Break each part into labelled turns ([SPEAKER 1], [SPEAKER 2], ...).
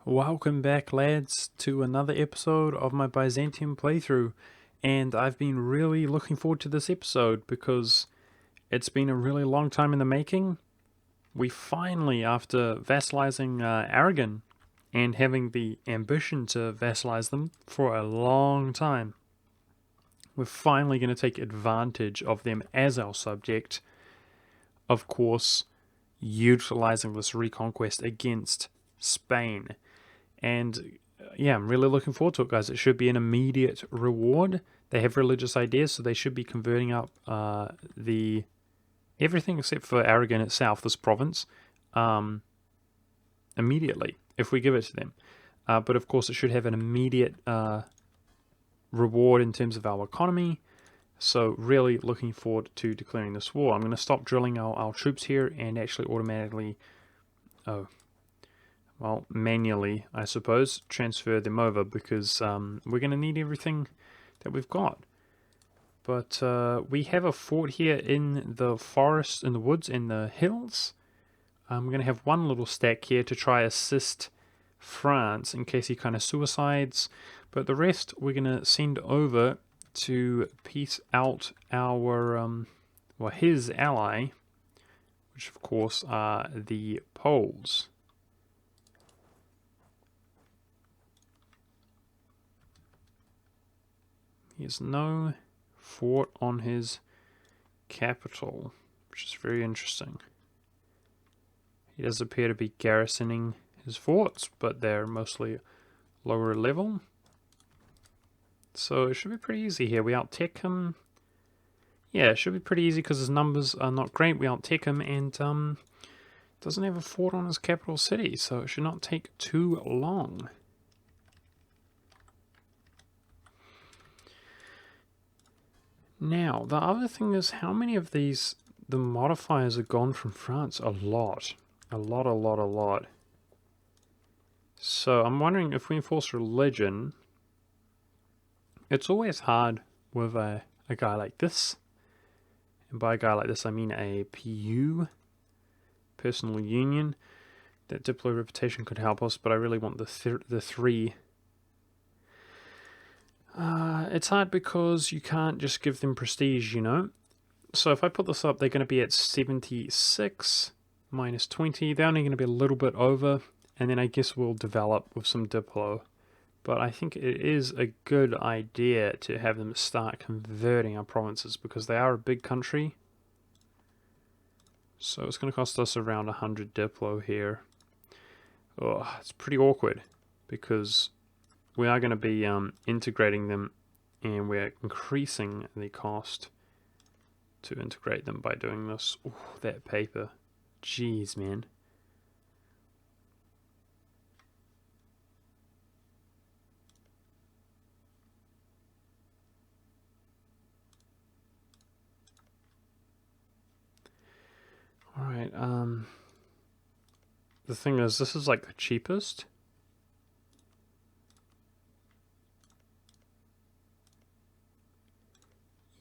[SPEAKER 1] Welcome back, lads, to another episode of my Byzantium playthrough. And I've been really looking forward to this episode because it's been a really long time in the making. We finally, after vassalizing Aragon and having the ambition to vassalize them for a long time, we're finally going to take advantage of them as our subject. Of course, utilizing this reconquest against Spain. And yeah, I'm really looking forward to it, guys. It should be an immediate reward. They have religious ideas, so they should be converting up the everything except for Aragon itself, this province, immediately if we give it to them. But of course, it should have an immediate reward in terms of our economy. So really looking forward to declaring this war. I'm going to stop drilling our troops here and actually automatically, manually, I suppose, transfer them over because we're going to need everything that we've got. But we have a fort here in the forest, in the woods, in the hills. We're going to have one little stack here to try assist France in case he kind of suicides. But the rest we're going to send over to peace out our, his ally, which of course are the Poles. He has no fort on his capital, which is very interesting. He does appear to be garrisoning his forts, but they're mostly lower level. So it should be pretty easy here. We out-tech him. Yeah, it should be pretty easy because his numbers are not great. We out-tech him and doesn't have a fort on his capital city, so it should not take too long. Now, the other thing is how many of these, the modifiers are gone from France? A lot. A lot. So I'm wondering if we enforce religion, it's always hard with a guy like this. And by a guy like this, I mean a PU, personal union. That Diplo reputation could help us, but I really want the three. It's hard because you can't just give them prestige, you know? So if I put this up, they're going to be at 76 minus 20. They're only going to be a little bit over, and then I guess we'll develop with some Diplo. But I think it is a good idea to have them start converting our provinces because they are a big country. So it's going to cost us around 100 Diplo here. Oh, it's pretty awkward because we are going to be integrating them, and we're increasing the cost to integrate them by doing this. Ooh, that paper. Jeez, man. Alright, the thing is, this is like the cheapest.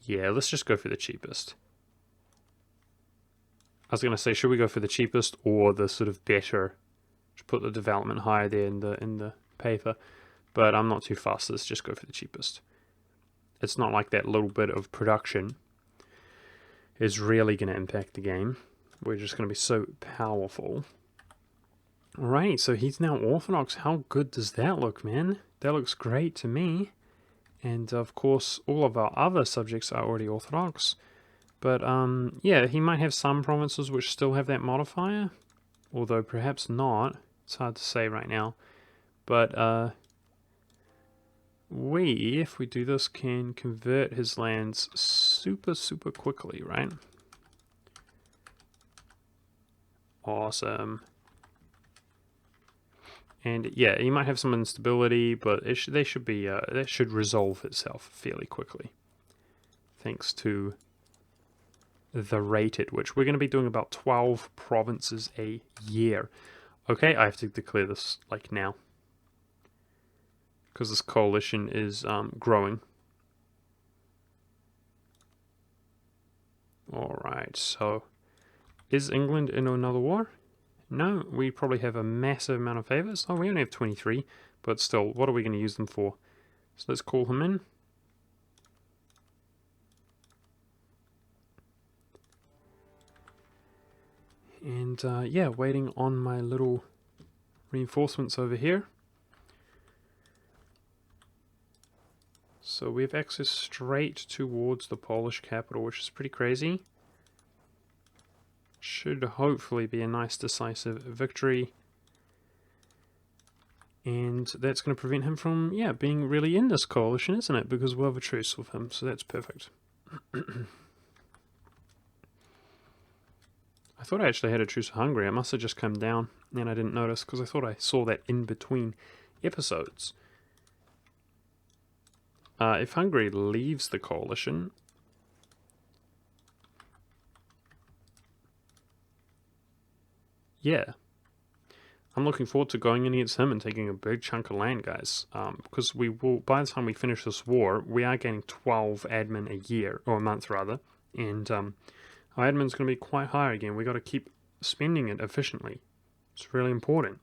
[SPEAKER 1] Yeah, let's just go for the cheapest. I was going to say, should we go for the cheapest or the sort of better? Just put the development higher there in the paper. But I'm not too fast, let's just go for the cheapest. It's not like that little bit of production is really going to impact the game. We're just going to be so powerful. Alright, so he's now Orthodox. How good does that look, man? That looks great to me. And of course, all of our other subjects are already Orthodox. But yeah, he might have some provinces which still have that modifier. Although perhaps not. It's hard to say right now. But we, if we do this, can convert his lands super quickly, right? Awesome. And yeah, you might have some instability, but they should be that should resolve itself fairly quickly, thanks to the rate at which we're going to be doing about 12 provinces a year. Okay, I have to declare this like now because this coalition is growing. All right, so is England in another war? No, we probably have a massive amount of favors. Oh, we only have 23, but still, what are we going to use them for? So let's call him in. And yeah, waiting on my little reinforcements over here. So we have access straight towards the Polish capital, which is pretty crazy. Should hopefully be a nice decisive victory. And that's going to prevent him from, yeah, being really in this coalition, isn't it? Because we'll have a truce with him, so that's perfect. I thought I actually had a truce with Hungary. It must have just come down, and I didn't notice, because I thought I saw that in between episodes. If Hungary leaves the coalition... Yeah. I'm looking forward to going in against him and taking a big chunk of land, guys. Because we will, by the time we finish this war, we are getting 12 admin a year, or a month rather. And our admin's going to be quite high again. We got to keep spending it efficiently. It's really important.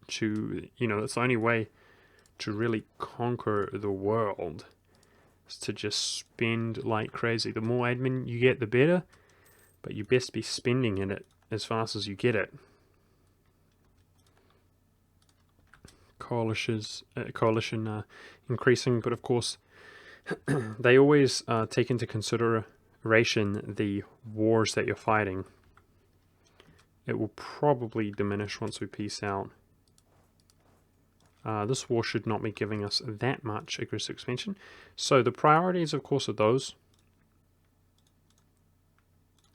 [SPEAKER 1] That's the only way to really conquer the world. Is to just spend like crazy. The more admin you get, the better. But you best be spending in it as fast as you get it. Coalition increasing, but of course they always take into consideration the wars that you're fighting. It will probably diminish once we peace out. This war should not be giving us that much aggressive expansion. So the priorities, of course, are those.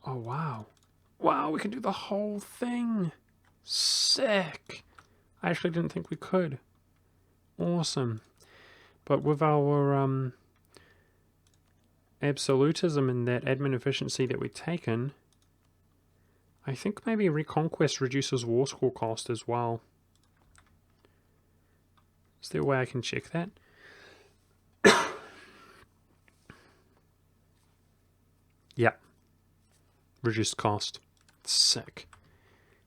[SPEAKER 1] Oh, wow. Wow, we can do the whole thing. Sick. I actually didn't think we could. Awesome. But with our absolutism and that admin efficiency that we've taken, I think maybe Reconquest reduces war score cost as well. Is there a way I can check that? Yeah. Reduced cost. Sick.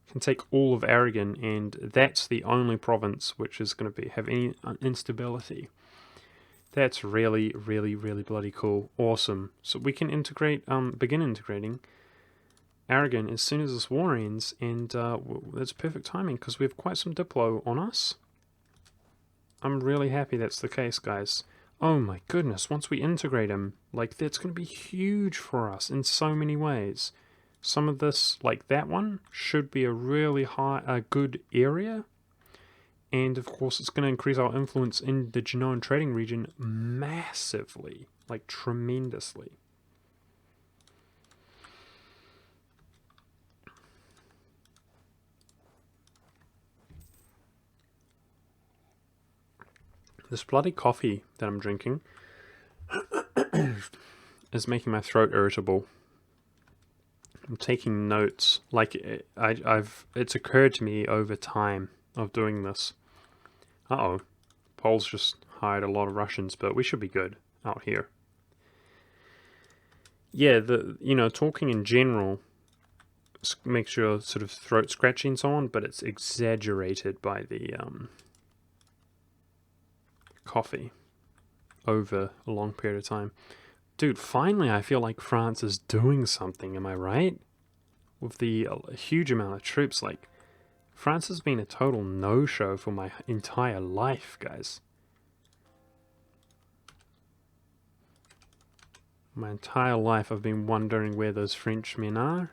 [SPEAKER 1] Can take all of Aragon, and that's the only province which is going to have any instability. That's really, really, really bloody cool. Awesome. So we can integrate, begin integrating Aragon as soon as this war ends, and that's perfect timing because we have quite some Diplo on us. I'm really happy that's the case, guys. Oh my goodness, once we integrate him, like, that's going to be huge for us in so many ways. Some of this, like that one, should be a really good area. And of course, it's going to increase our influence in the Genoan trading region massively, like tremendously. This bloody coffee that I'm drinking is making my throat irritable. I'm taking notes. Like, it's occurred to me over time of doing this. Uh-oh. Poles just hired a lot of Russians, but we should be good out here. Yeah, talking in general makes your sort of throat scratchy and so on, but it's exaggerated by the coffee over a long period of time. Dude, finally I feel like France is doing something, am I right? With the huge amount of troops, like, France has been a total no-show for my entire life, guys. My entire life I've been wondering where those Frenchmen are.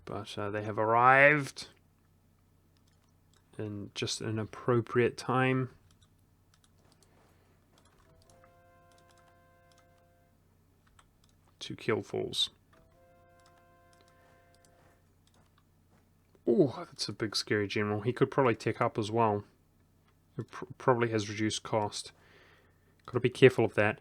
[SPEAKER 1] But they have arrived in just an appropriate time. To kill fools. Oh, that's a big scary general. He could probably tech up as well. It probably has reduced cost. Gotta be careful of that.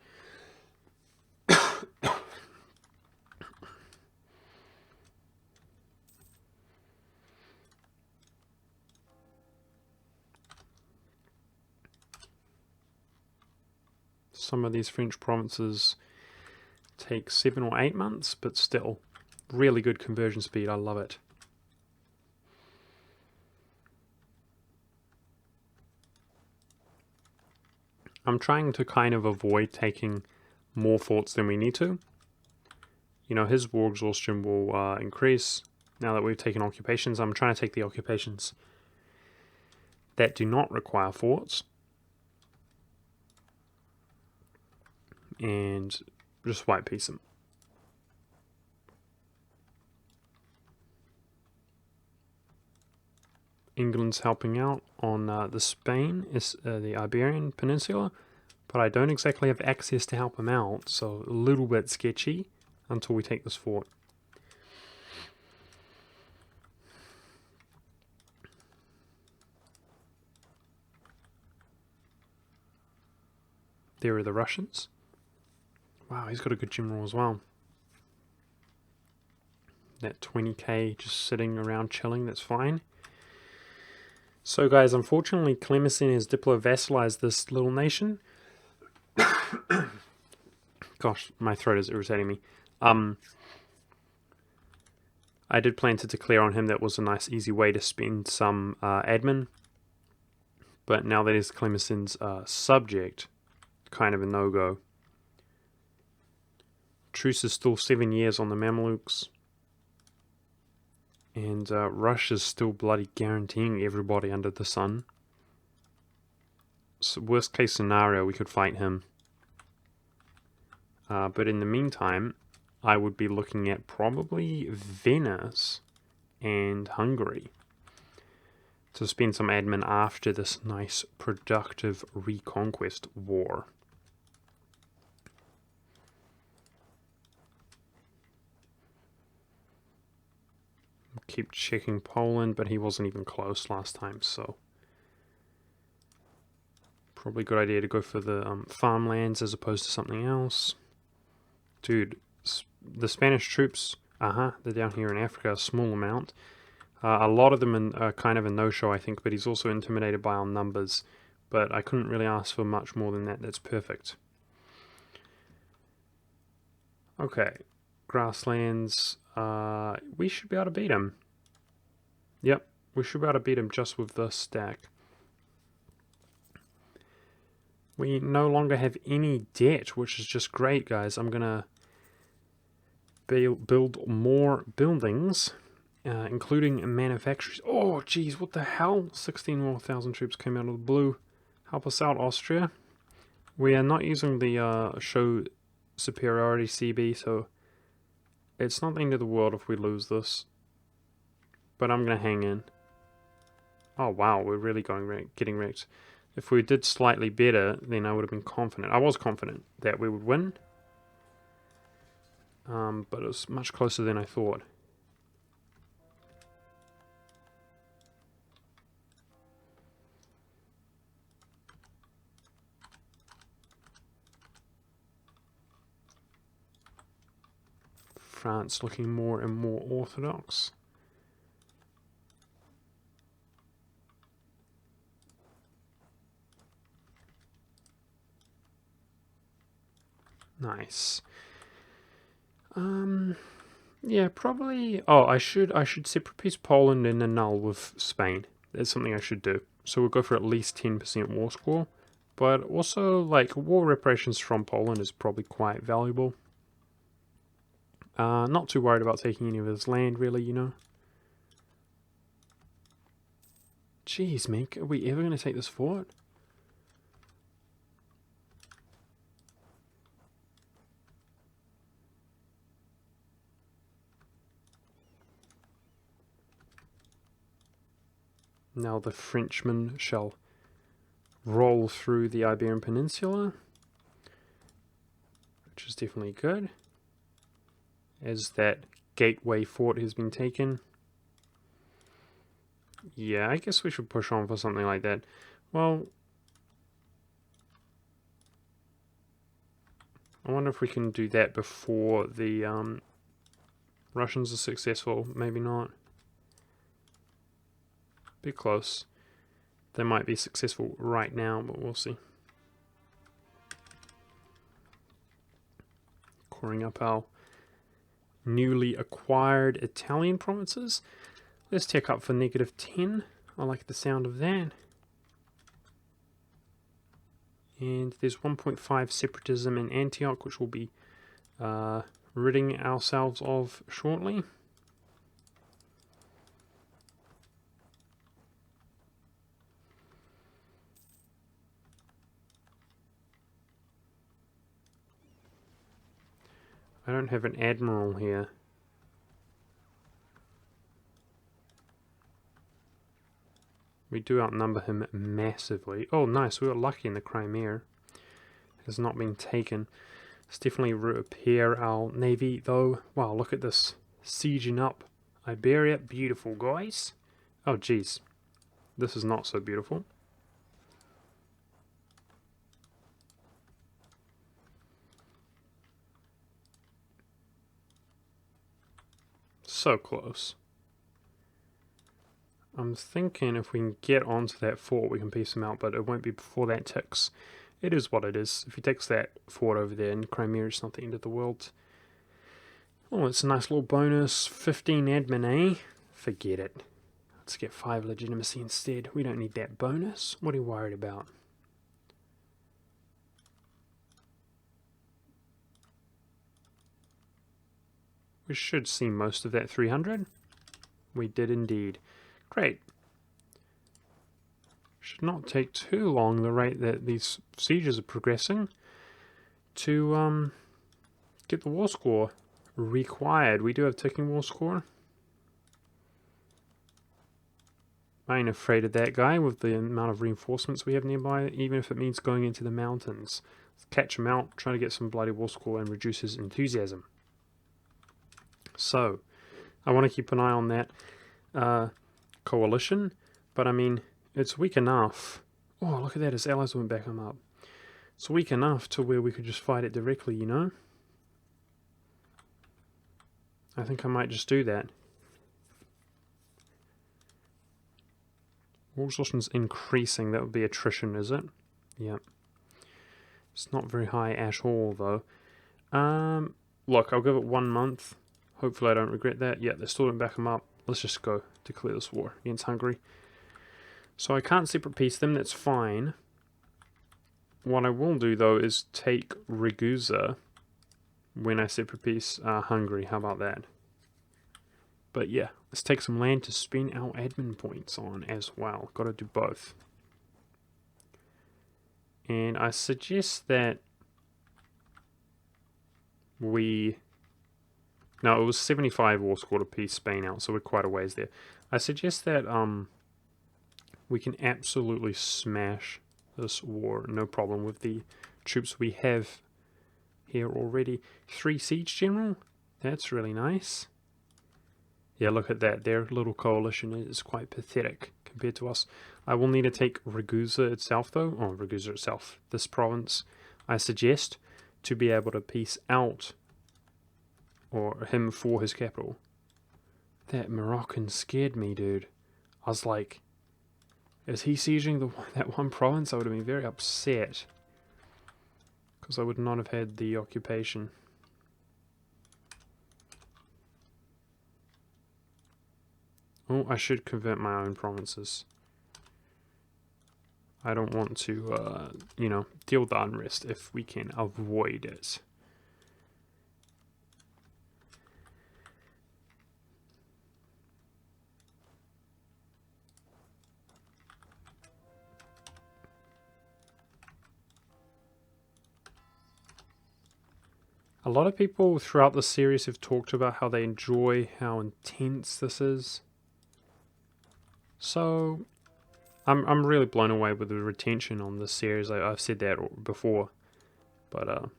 [SPEAKER 1] Some of these French provinces take 7 or 8 months, but still, really good conversion speed. I love it. I'm trying to kind of avoid taking more forts than we need to. You know, his war exhaustion will increase now that we've taken occupations. I'm trying to take the occupations that do not require forts and just white piece them. England's helping out on the Spain, the Iberian Peninsula, but I don't exactly have access to help him out, so a little bit sketchy until we take this fort. There are the Russians. Wow, he's got a good general as well. That 20k just sitting around chilling, that's fine. So guys, unfortunately Tlemcen has diplo-vassalized this little nation. Gosh, my throat is irritating me. I did plan to declare on him. That was a nice easy way to spend some admin. But now that he's Tlemcen's subject, kind of a no-go. Truce is still 7 years on the Mamelukes. And Russia's still bloody guaranteeing everybody under the sun. So worst case scenario, we could fight him. But in the meantime, I would be looking at probably Venice and Hungary to spend some admin after this nice, productive reconquest war. Keep checking Poland, but he wasn't even close last time, so probably a good idea to go for the farmlands as opposed to something else. Dude, the Spanish troops, they're down here in Africa, a small amount. A lot of them are kind of a no-show, I think, but he's also intimidated by our numbers. But I couldn't really ask for much more than that. That's perfect. Okay, grasslands. We should be able to beat him. Yep, we should be able to beat him just with this stack. We no longer have any debt, which is just great, guys. I'm going to build more buildings, including manufacturers. Oh, geez, what the hell? 16 more thousand troops came out of the blue. Help us out, Austria. We are not using the show superiority CB, so it's not the end of the world if we lose this. But I'm going to hang in. Oh, wow, we're really getting wrecked. If we did slightly better, then I would have been confident. I was confident that we would win. But it was much closer than I thought. France looking more and more orthodox. Nice. Yeah, probably. Oh, I should separate piece Poland and annul with Spain. That's something I should do. So we'll go for at least 10% war score. But also, like, war reparations from Poland is probably quite valuable. Not too worried about taking any of his land, really, you know. Jeez, mate, are we ever going to take this fort? Now the Frenchmen shall roll through the Iberian Peninsula, which is definitely good, as that gateway fort has been taken. Yeah, I guess we should push on for something like that. Well, I wonder if we can do that before the Russians are successful. Maybe not. Bit close. They might be successful right now, but we'll see. Coring up our newly acquired Italian provinces. Let's take up for -10. I like the sound of that. And there's 1.5 separatism in Antioch, which we'll be ridding ourselves of shortly. I don't have an admiral here. We do outnumber him massively. Oh, nice. We got lucky in the Crimea. It has not been taken. Let's definitely repair our navy, though. Wow, look at this. Sieging up Iberia. Beautiful, guys. Oh, geez. This is not so beautiful. So close. I'm thinking if we can get onto that fort, we can piece them out, but it won't be before that ticks. It is what it is. If he takes that fort over there in Crimea, it's not the end of the world. Oh, it's a nice little bonus. 15 admin, eh? Forget it. Let's get 5 legitimacy instead. We don't need that bonus. What are you worried about? We should see most of that 300. We did indeed. Great. Should not take too long, the rate that these sieges are progressing, to get the war score required. We do have ticking war score. I ain't afraid of that guy with the amount of reinforcements we have nearby, even if it means going into the mountains. Let's catch him out, try to get some bloody war score and reduce his enthusiasm. So, I want to keep an eye on that coalition, but I mean, it's weak enough. Oh, look at that, his allies went back him up. It's weak enough to where we could just fight it directly, you know? I think I might just do that. War exhaustion's increasing, that would be attrition, is it? Yep. It's not very high at all, though. Look, I'll give it 1 month. Hopefully I don't regret that. Yeah, they still didn't back them up. Let's just go declare this war against Hungary. So I can't separate peace them, that's fine. What I will do, though, is take Ragusa when I separate peace Hungary. How about that? But yeah, let's take some land to spend our admin points on as well. Got to do both. And I suggest that we... No, it was 75 war score to peace Spain out, so we're quite a ways there. I suggest that we can absolutely smash this war, no problem, with the troops we have here already. 3 siege general? That's really nice. Yeah, look at that. Their little coalition is quite pathetic compared to us. I will need to take Ragusa itself, though. Oh, Ragusa itself. This province, I suggest, to be able to peace out, or him for his capital. That Moroccan scared me, dude. I was like, is he sieging that one province? I would have been very upset, because I would not have had the occupation. Oh, I should convert my own provinces. I don't want to, you know, deal with the unrest if we can avoid it. A lot of people throughout the series have talked about how they enjoy how intense this is. So, I'm really blown away with the retention on this series. I've said that before, but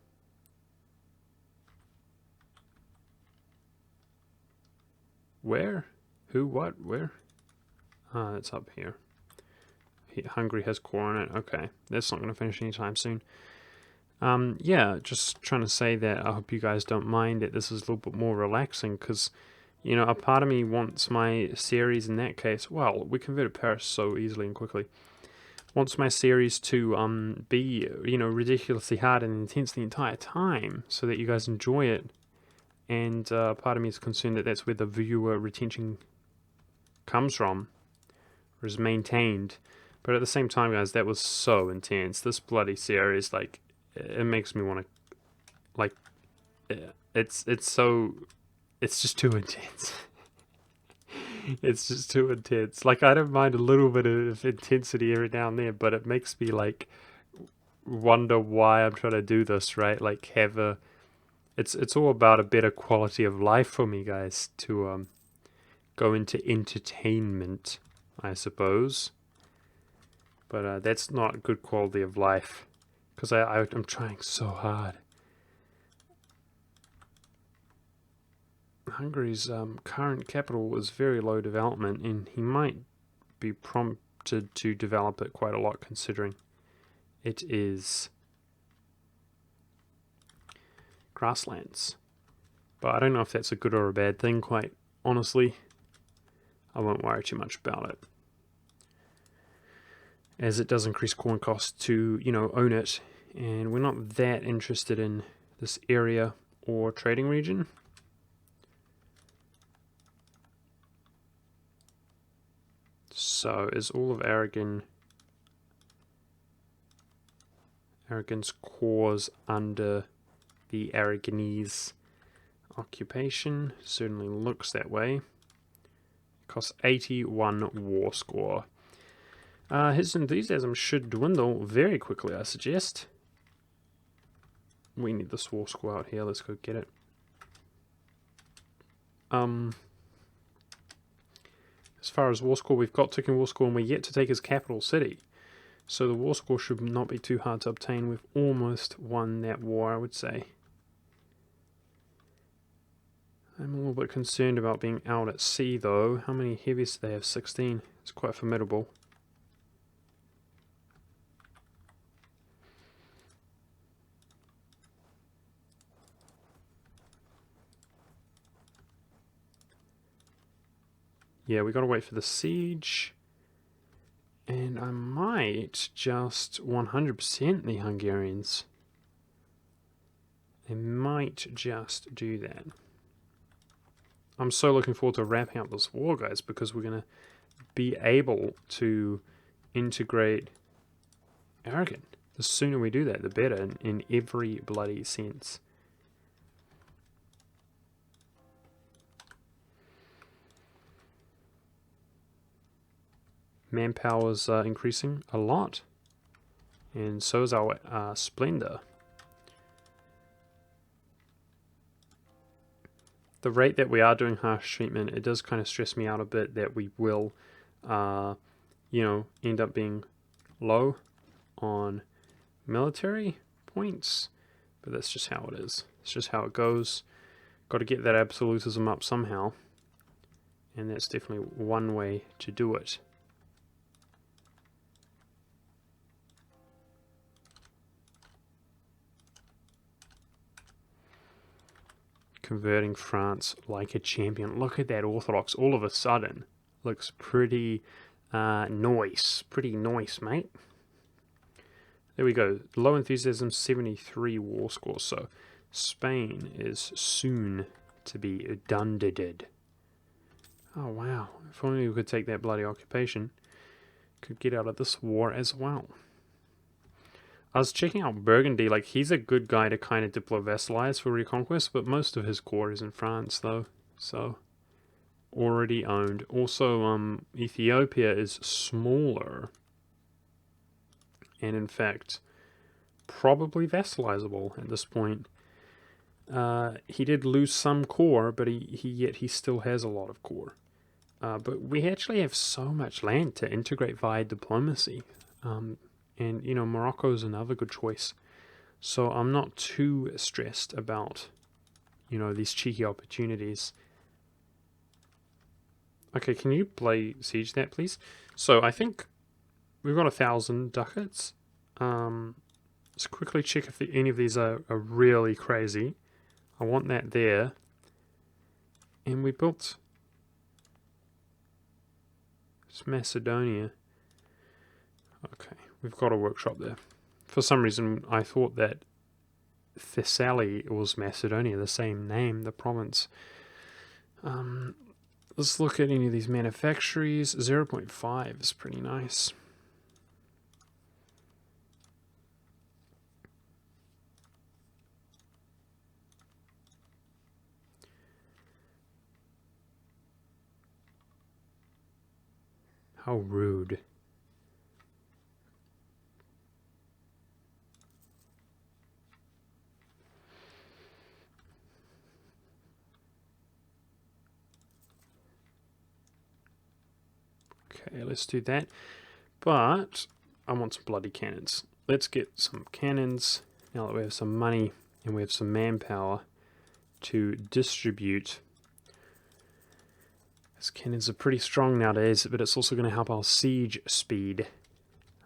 [SPEAKER 1] where? Who? What? Where? Ah, it's up here. Hungary has core on it. Okay, that's not going to finish anytime soon. Yeah, just trying to say that I hope you guys don't mind that this is a little bit more relaxing, because, you know, a part of me wants my series in that case, well, we converted Paris so easily and quickly, wants my series to be, you know, ridiculously hard and intense the entire time, so that you guys enjoy it, and part of me is concerned that that's where the viewer retention comes from, or is maintained. But at the same time, guys, that was so intense. This bloody series, like, it makes me want to, like, it's just too intense. It's just too intense. Like, I don't mind a little bit of intensity every now and then, but it makes me, like, wonder why I'm trying to do this, right? Like, have a... It's all about a better quality of life for me, guys, to go into entertainment, I suppose. But that's not good quality of life, because I'm trying so hard. Hungary's current capital is very low development, and he might be prompted to develop it quite a lot, considering it is grasslands. But I don't know if that's a good or a bad thing, quite honestly. I won't worry too much about it, as it does increase corn costs to, own it, and we're not that interested in this area or trading region. So is all of Aragon's cores under the Aragonese occupation? Certainly looks that way. Costs 81 war score. His enthusiasm should dwindle very quickly, I suggest. We need this war score out here. Let's go get it. As far as war score, we've got ticking war score, and we're yet to take his capital city. So the war score should not be too hard to obtain. We've almost won that war, I would say. I'm a little bit concerned about being out at sea, though. How many heavies do they have? 16. It's quite formidable. Yeah, we gotta wait for the siege. And I might just 100% the Hungarians. I might just do that. I'm so looking forward to wrapping up this war, guys, because we're going to be able to integrate Aragon. The sooner we do that, the better, in every bloody sense. Manpower's increasing a lot, and so is our splendor. The rate that we are doing harsh treatment, it does kind of stress me out a bit that we will, end up being low on military points, but that's just how it is. It's just how it goes. Got to get that absolutism up somehow, and that's definitely one way to do it. Converting France like a champion. Look at that Orthodox all of a sudden. Looks pretty nice. Pretty nice, mate. There we go. Low enthusiasm, 73 war score. So Spain is soon to be dunded. Oh, wow. If only we could take that bloody occupation. Could get out of this war as well. I was checking out Burgundy, like, he's a good guy to kind of diplo-vassalize for reconquest, but most of his core is in France, though, so already owned. Also, Ethiopia is smaller, and in fact, probably vassalizable at this point. He did lose some core, but he still has a lot of core. But we actually have so much land to integrate via diplomacy. And, Morocco is another good choice. So I'm not too stressed about, these cheeky opportunities. Okay, can you play Siege that, please? So I think we've got 1,000 ducats. Let's quickly check if any of these are really crazy. I want that there. And we built... It's Macedonia. Okay. We've got a workshop there. For some reason, I thought that Thessaly was Macedonia, the same name, the province. Let's look at any of these manufactories. 0.5 is pretty nice. How rude. Okay, let's do that. But I want some bloody cannons. Let's get some cannons now that we have some money and we have some manpower to distribute. These cannons are pretty strong nowadays, but it's also going to help our siege speed.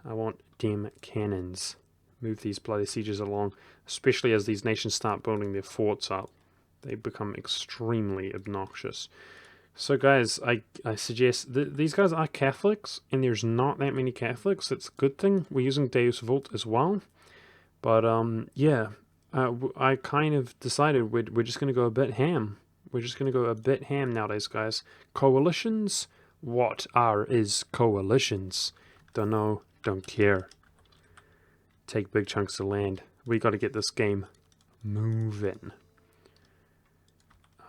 [SPEAKER 1] I want damn cannons. Move these bloody sieges along, especially as these nations start building their forts up. They become extremely obnoxious. So guys, I suggest, these guys are Catholics, and there's not that many Catholics. It's a good thing. We're using Deus Vult as well. But yeah, I kind of decided we're just going to go a bit ham. We're just going to go a bit ham nowadays, guys. Coalitions? What is coalitions? Don't know, don't care. Take big chunks of land. We got to get this game moving.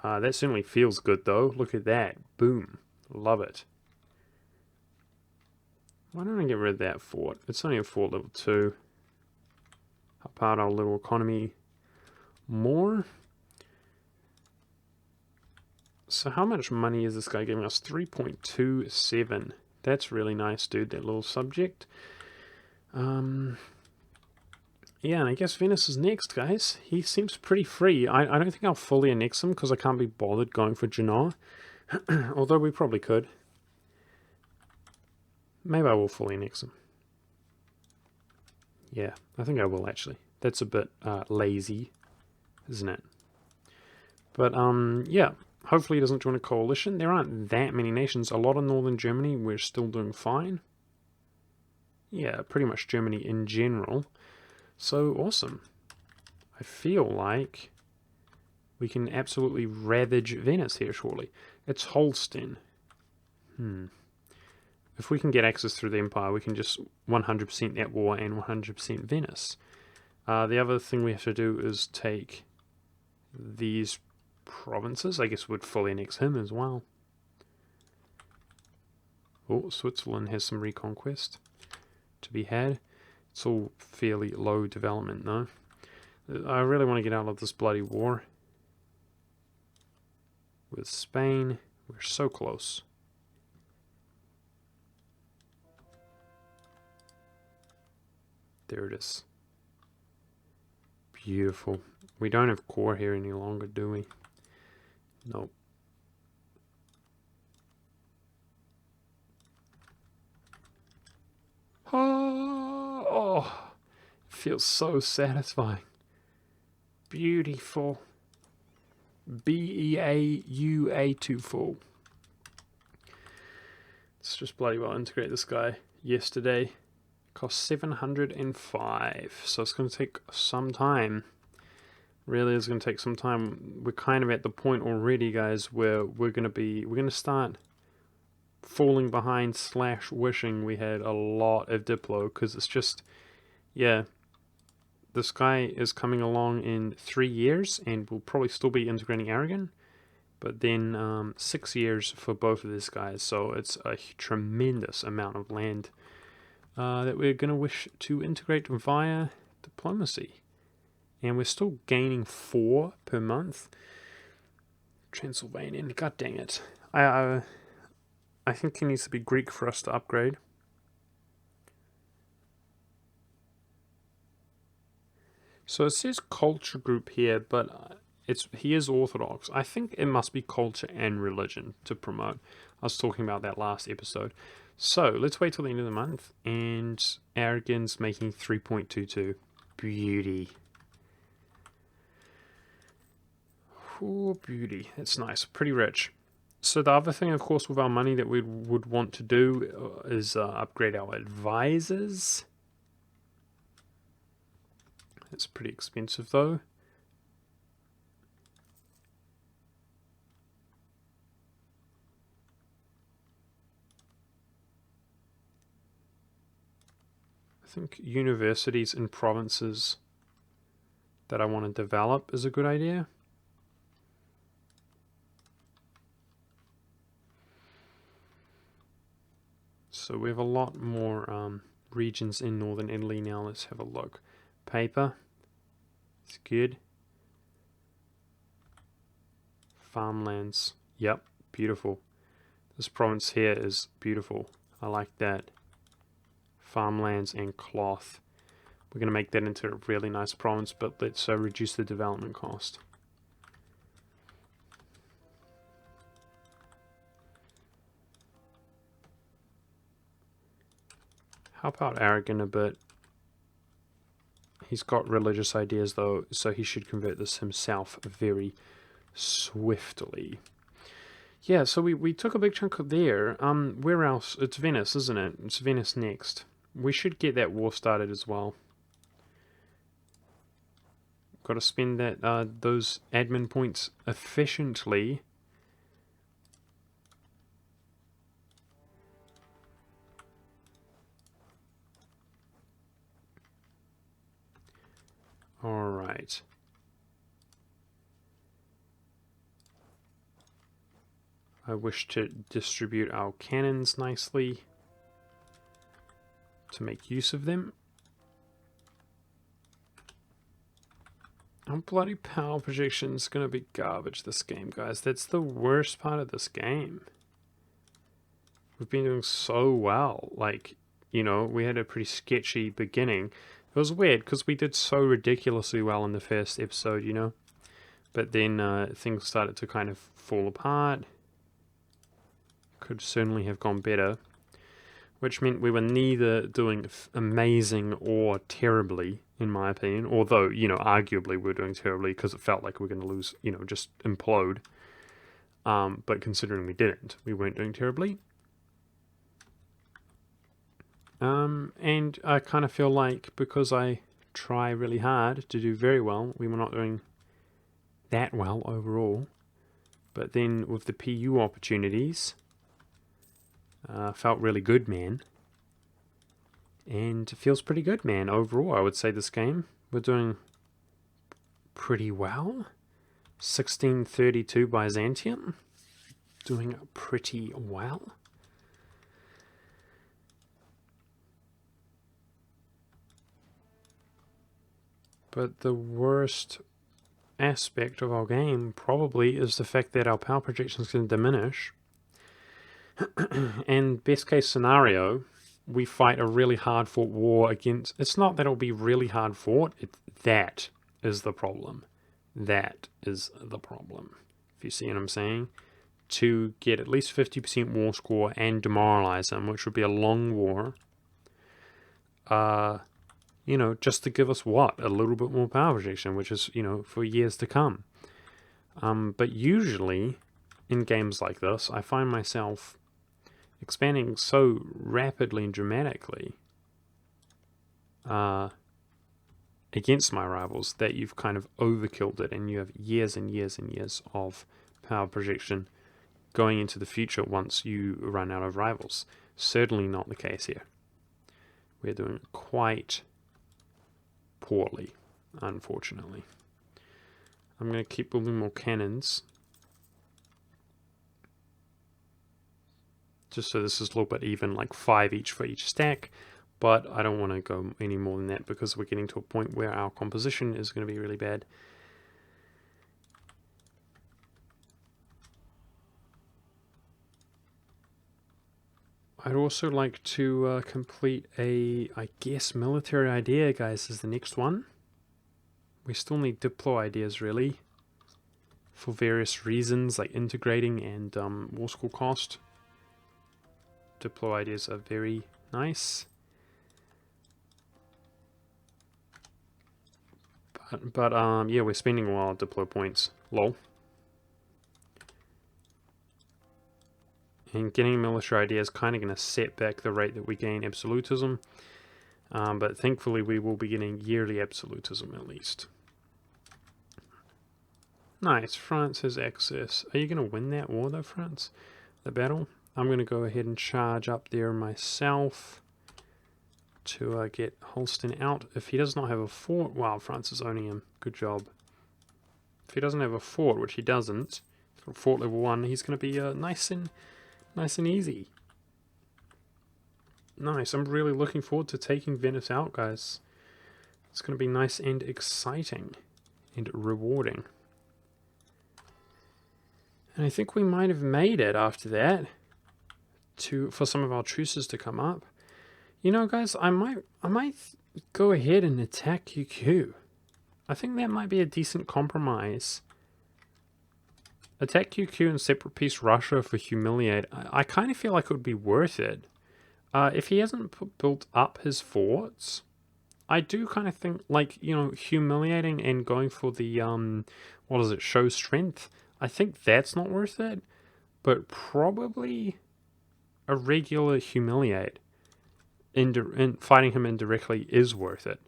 [SPEAKER 1] That certainly feels good, though. Look at that. Boom. Love it. Why don't I get rid of that fort? It's only a fort level 2. Help out our little economy more. So how much money is this guy giving us? 3.27. That's really nice, dude, that little subject. Yeah, and I guess Venice is next, guys. He seems pretty free. I don't think I'll fully annex him because I can't be bothered going for Genoa. Although we probably could. Maybe I will fully annex him. Yeah, I think I will actually. That's a bit lazy, isn't it? But yeah, hopefully he doesn't join a coalition. There aren't that many nations. A lot of northern Germany, we're still doing fine. Yeah, pretty much Germany in general. So awesome. I feel like we can absolutely ravage Venice here shortly. It's Holstein. If we can get access through the Empire, we can just 100% that war and 100% Venice. The other thing we have to do is take these provinces. I guess we'd fully annex him as well. Oh, Switzerland has some reconquest to be had. It's all fairly low development though. I really want to get out of this bloody war with Spain. We're so close. There it is. Beautiful. We don't have core here any longer, do we? Nope. Oh, feels so satisfying. Beautiful. Beaua2 Let's just bloody well integrate this guy. Yesterday cost 705, so it's going to take some time. Really is going to take some time. We're kind of at the point already, guys, where we're going to start falling behind / wishing we had a lot of Diplo, because it's just, yeah, this guy is coming along in 3 years and we'll probably still be integrating Aragon, but then 6 years for both of these guys, so it's a tremendous amount of land that we're going to wish to integrate via diplomacy. And we're still gaining 4 per month. Transylvanian, god dang it. I think he needs to be Greek for us to upgrade. So it says culture group here, but he is Orthodox. I think it must be culture and religion to promote. I was talking about that last episode. So let's wait till the end of the month, and Aragon's making 3.22. Beauty. Oh, beauty. That's nice. Pretty rich. So the other thing, of course, with our money that we would want to do is upgrade our advisors. It's pretty expensive, though. I think universities in provinces that I want to develop is a good idea. So we have a lot more regions in northern Italy now. Let's have a look. Paper. It's good. Farmlands. Yep, beautiful. This province here is beautiful. I like that. Farmlands and cloth. We're going to make that into a really nice province, but let's reduce the development cost. Help out Aragon a bit. He's got religious ideas though, so he should convert this himself very swiftly. Yeah, so we took a big chunk of there. Where else? It's Venice, isn't it? It's Venice next. We should get that war started as well. Got to spend that those admin points efficiently. All right. I wish to distribute our cannons nicely to make use of them. Our bloody power projection is going to be garbage this game, guys. That's the worst part of this game. We've been doing so well. Like, you know, we had a pretty sketchy beginning. It was weird because we did so ridiculously well in the first episode, you know. But then things started to kind of fall apart. Could certainly have gone better. Which meant we were neither doing amazing or terribly, in my opinion. Although, you know, arguably we were doing terribly because it felt like we were going to lose, you know, just implode. But considering we didn't, we weren't doing terribly. And I kind of feel like because I try really hard to do very well, we were not doing that well overall. But then with the PU opportunities, felt really good, man. And it feels pretty good, man. Overall, I would say this game, we're doing pretty well. 1632 Byzantium. Doing pretty well. But the worst aspect of our game probably is the fact that our power projection is going to diminish. And best case scenario, we fight a really hard fought war against... It's not that it'll be really hard fought. That is the problem. That is the problem. If you see what I'm saying. To get at least 50% war score and demoralize them, which would be a long war. You know, just to give us what? A little bit more power projection, which is, you know, for years to come. But usually, in games like this, I find myself expanding so rapidly and dramatically against my rivals that you've kind of overkilled it and you have years and years and years of power projection going into the future once you run out of rivals. Certainly not the case here. We're doing quite poorly, unfortunately. I'm going to keep building more cannons. Just so this is a little bit even, like 5 each for each stack. But I don't want to go any more than that because we're getting to a point where our composition is going to be really bad. I'd also like to complete a, I guess, military idea, guys, is the next one. We still need Diplo ideas, really, for various reasons, like integrating and war school cost. Diplo ideas are very nice. But yeah, we're spending a while on Diplo points. Lol. And getting military idea is kind of going to set back the rate that we gain absolutism. But thankfully we will be getting yearly absolutism at least. Nice, France has access. Are you going to win that war though, France? The battle? I'm going to go ahead and charge up there myself to get Holstein out. If he does not have a fort, wow, France is owning him. Good job. If he doesn't have a fort, which he doesn't, fort level 1, he's going to be nice and easy. Nice. I'm really looking forward to taking Venice out, guys. It's going to be nice and exciting and rewarding. And I think we might have made it after that for some of our truces to come up. You know, guys, I might go ahead and attack QQ. I think that might be a decent compromise. Attack QQ and separate piece Russia for Humiliate. I kind of feel like it would be worth it. If he hasn't built up his forts, I do kind of think, like, you know, humiliating and going for the, what is it, show strength, I think that's not worth it, but probably a regular humiliate in fighting him indirectly is worth it.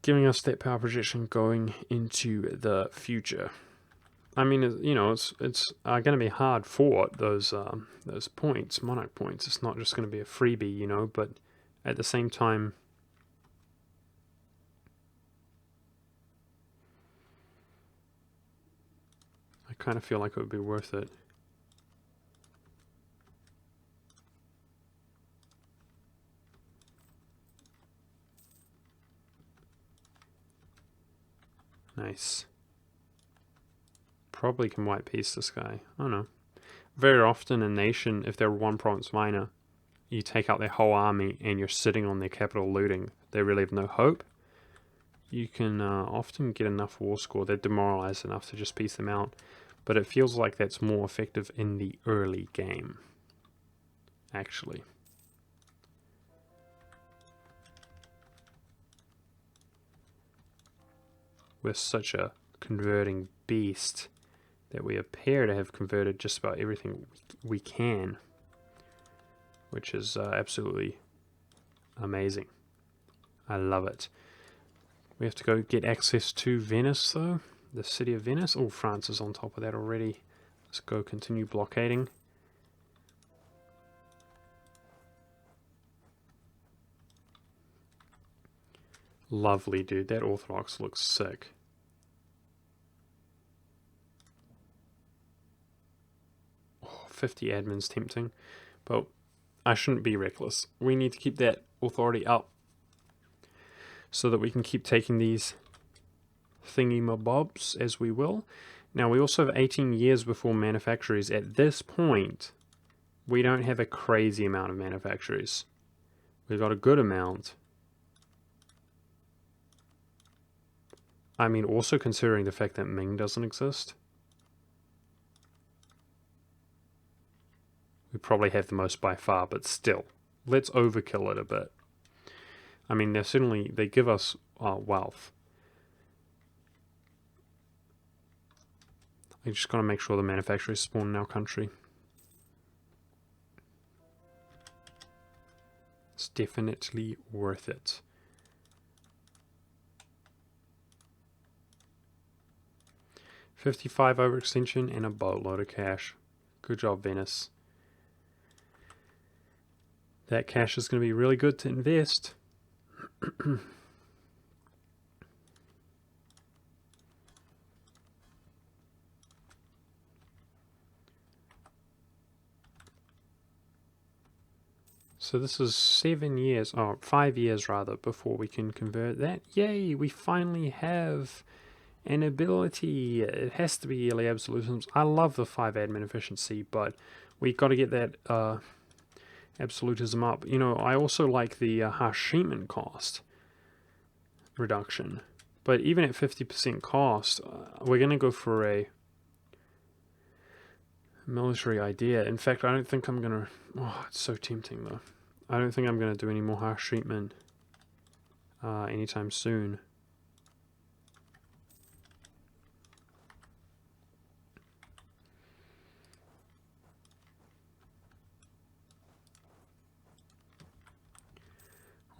[SPEAKER 1] Giving us that power projection going into the future. I mean, you know, it's going to be hard fought, those points, monarch points. It's not just going to be a freebie, you know, but at the same time, I kind of feel like it would be worth it. Nice. Probably can white piece this guy. I don't know. Very often a nation, if they're one province minor, you take out their whole army and you're sitting on their capital looting. They really have no hope. You can often get enough war score. They're demoralized enough to just piece them out. But it feels like that's more effective in the early game, actually. We're such a converting beast that we appear to have converted just about everything we can, which is absolutely amazing. I love it. We have to go get access to Venice, though. The city of Venice. Oh, France is on top of that already. Let's go continue blockading. Lovely, dude. That Orthodox looks sick. Oh, 50 admin's tempting, but I shouldn't be reckless. We need to keep that authority up so that we can keep taking these thingy-mabobs as we will. Now, we also have 18 years before manufacturers. At this point, we don't have a crazy amount of manufacturers. We've got a good amount. I mean, also considering the fact that Ming doesn't exist, we probably have the most by far, but still, let's overkill it a bit. I mean, they give us wealth. I just gotta make sure the manufacturers spawn in our country. It's definitely worth it. $55 overextension and a boatload of cash. Good job, Venice. That cash is going to be really good to invest. So this is 7 years, 5 years rather, before we can convert that. Yay, we finally have an ability. It has to be yearly absolutisms. I love the 5 admin efficiency, but we got to get that absolutism up. You know, I also like the harsh treatment cost reduction. But even at 50% cost, we're going to go for a military idea. In fact, I don't think I'm going to... Oh, it's so tempting, though. I don't think I'm going to do any more harsh treatment anytime soon.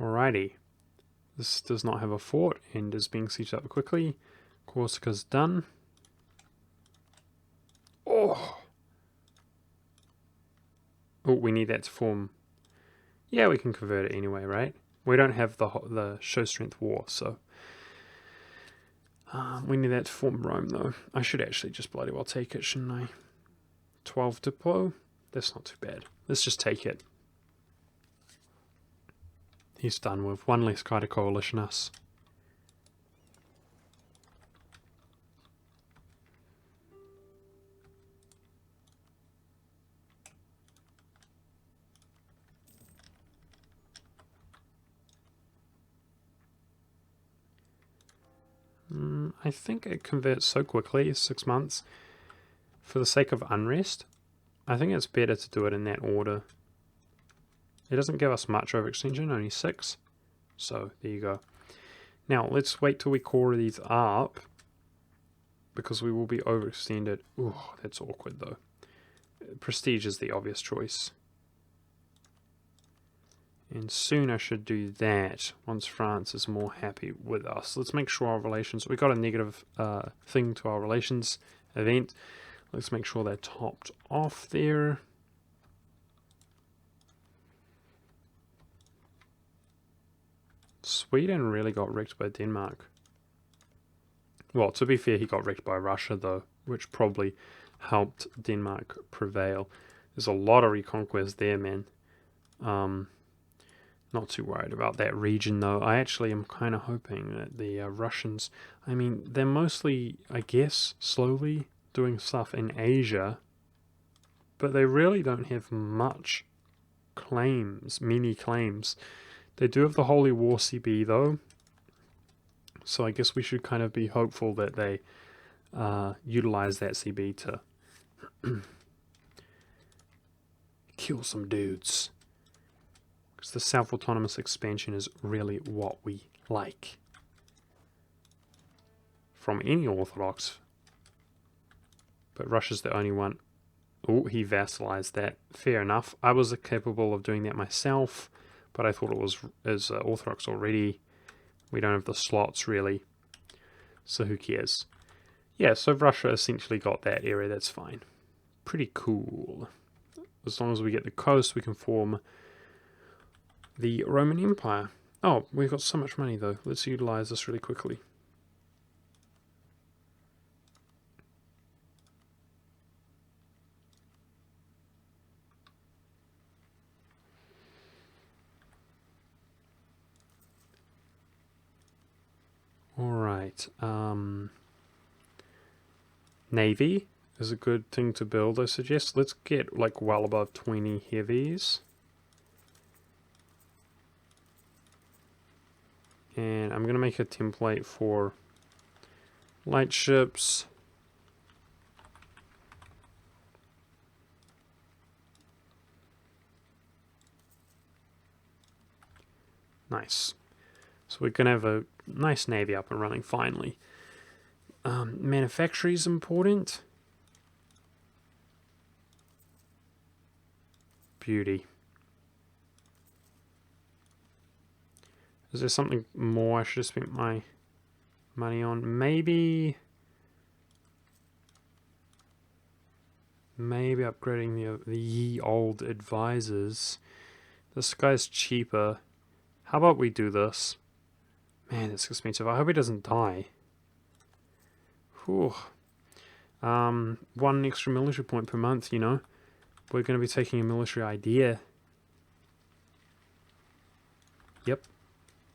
[SPEAKER 1] Alrighty. This does not have a fort and is being sieged up quickly. Corsica's done. Oh! Oh, we need that to form... Yeah, we can convert it anyway, right? We don't have the show strength war, so... we need that to form Rome, though. I should actually just bloody well take it, shouldn't I? 12 diplo? That's not too bad. Let's just take it. He's done with one less guy to coalition us. I think it converts so quickly, 6 months. For the sake of unrest, I think it's better to do it in that order. It doesn't give us much overextension, only 6. So, there you go. Now, let's wait till we core these up, because we will be overextended. Ooh, that's awkward though. Prestige is the obvious choice. And soon I should do that once France is more happy with us. Let's make sure our relations... We got a negative thing to our relations event. Let's make sure they're topped off there. Sweden really got wrecked by Denmark. Well, to be fair, he got wrecked by Russia though, which probably helped Denmark prevail. There's a lot of reconquest there, man. Not too worried about that region though. I actually am kind of hoping that the Russians, I mean, they're mostly, I guess, slowly doing stuff in Asia, but they really don't have much claims, many claims. They do have the Holy War CB though, so I guess we should kind of be hopeful that they utilize that CB to kill some dudes. Because the self-autonomous expansion is really what we like from any Orthodox. But Russia's the only one. Oh, he vassalized that. Fair enough. I was capable of doing that myself, but I thought it was as Orthodox already. We don't have the slots really, so who cares? Yeah, so Russia essentially got that area. That's fine. Pretty cool. As long as we get the coast, we can form the Roman Empire. Oh, we've got so much money though. Let's utilize this really quickly. Alright. Navy is a good thing to build, I suggest. Let's get like well above 20 heavies. And I'm going to make a template for light ships. Nice. So we're going to have a nice navy up and running finally. Manufacturing is important. Beauty. Is there something more I should have spent my money on? Maybe upgrading the ye old advisors. This guy's cheaper. How about we do this? Man, it's expensive. I hope he doesn't die. Whew. 1 extra military point per month, you know. We're going to be taking a military idea. Yep.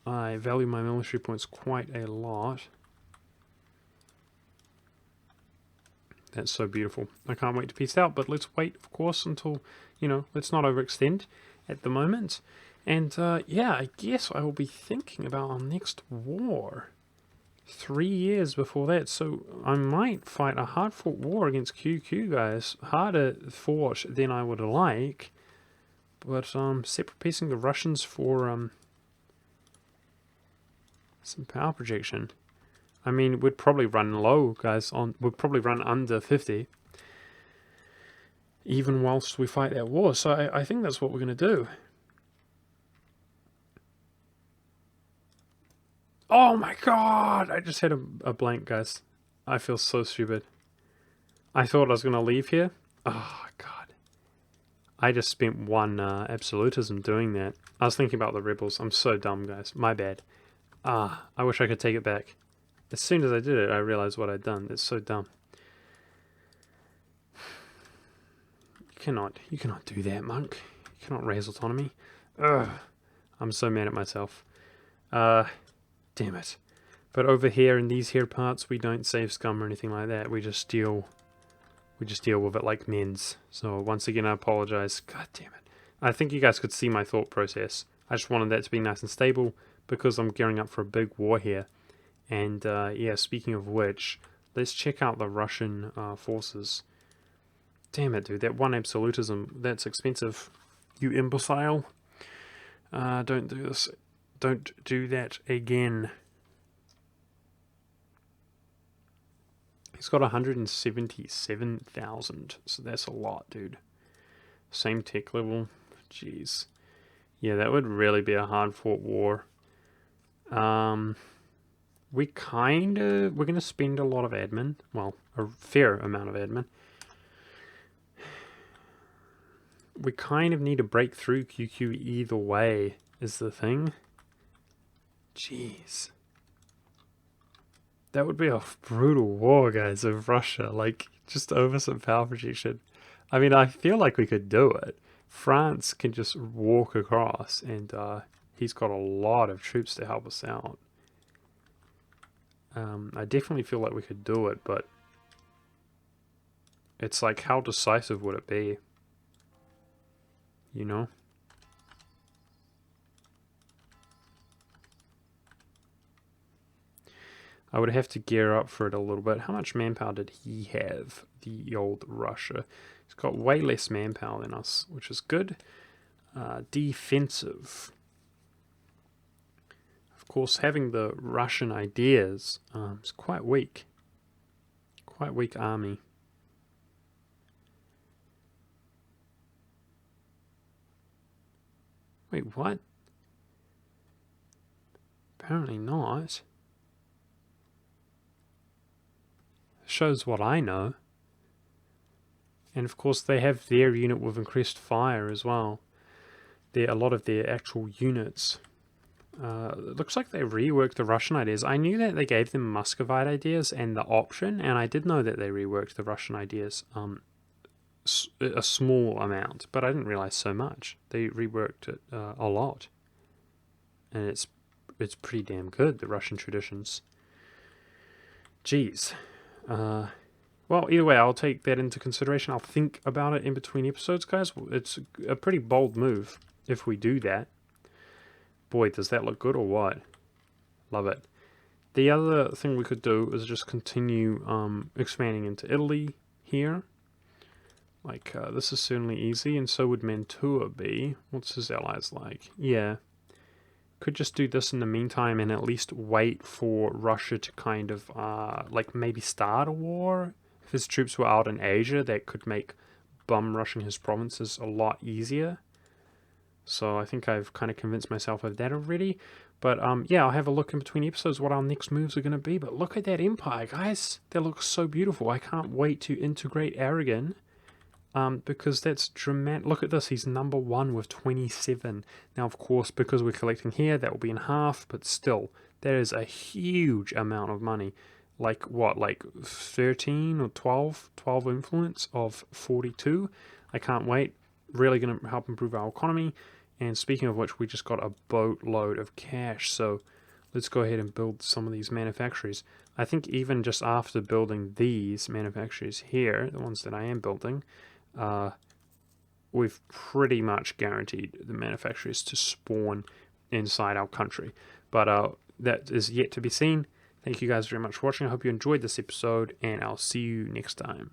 [SPEAKER 1] I value my military points quite a lot. That's so beautiful. I can't wait to peace out, but let's wait, of course, until, you know, let's not overextend at the moment. And, yeah, I guess I will be thinking about our next war 3 years before that. So I might fight a hard-fought war against QQ, guys. Harder fought than I would like. But, separate piecing the Russians for, some power projection. I mean, we'd probably run low, guys. We'd probably run under 50. Even whilst we fight that war. So I think that's what we're going to do. Oh my god! I just had a blank, guys. I feel so stupid. I thought I was going to leave here. Oh, god. I just spent one absolutism doing that. I was thinking about the rebels. I'm so dumb, guys. My bad. I wish I could take it back. As soon as I did it, I realized what I'd done. It's so dumb. You cannot do that, monk. You cannot raise autonomy. Ugh. I'm so mad at myself. Damn it. But over here in these here parts, we don't save scum or anything like that. We just deal with it like men's. So once again, I apologize. God damn it. I think you guys could see my thought process. I just wanted that to be nice and stable because I'm gearing up for a big war here. And yeah, speaking of which, let's check out the Russian forces. Damn it, dude. That one absolutism, that's expensive. You imbecile. Don't do this. Don't do that again. He's got 177,000, so that's a lot, dude. Same tech level. Jeez. Yeah, that would really be a hard-fought war. We're going to spend a lot of admin. Well, a fair amount of admin. We kind of need to break through QQ either way, is the thing. Jeez. That would be a brutal war, guys, of Russia. Like, just over some power projection. I mean, I feel like we could do it. France can just walk across, and he's got a lot of troops to help us out. I definitely feel like we could do it, but it's like, how decisive would it be? You know? I would have to gear up for it a little bit. How much manpower did he have, the old Russia? He's got way less manpower than us, which is good. Defensive. Of course, having the Russian ideas is quite weak. Quite weak army. Wait, what? Apparently not. Shows what I know. And of course they have their unit with increased fire as well. A lot of their actual units. It looks like they reworked the Russian ideas. I knew that they gave them Muscovite ideas and the option, and I did know that they reworked the Russian ideas a small amount, but I didn't realize so much. They reworked it a lot. And it's pretty damn good, the Russian traditions. Jeez. Well, either way, I'll take that into consideration. I'll think about it in between episodes, guys. It's a pretty bold move if we do that. Boy, does that look good or what? Love it. The other thing we could do is just continue expanding into Italy here. Like, this is certainly easy, and so would Mantua be. What's his allies like? Yeah. Could just do this in the meantime and at least wait for Russia to kind of, like, maybe start a war. If his troops were out in Asia, that could make bum rushing his provinces a lot easier. So I think I've kind of convinced myself of that already. But, yeah, I'll have a look in between episodes what our next moves are going to be. But look at that empire, guys. That looks so beautiful. I can't wait to integrate Aragon. Because that's dramatic. Look at this, he's number 1 with 27. Now, of course, because we're collecting here, that will be in half, but still, that is a huge amount of money. Like, what, like 13 or 12 influence of 42? I can't wait. Really going to help improve our economy. And speaking of which, we just got a boatload of cash, so let's go ahead and build some of these manufactories. I think even just after building these manufactories here, the ones that I am building, we've pretty much guaranteed the manufacturers to spawn inside our country. But that is yet to be seen. Thank you guys very much for watching. I hope you enjoyed this episode, and I'll see you next time.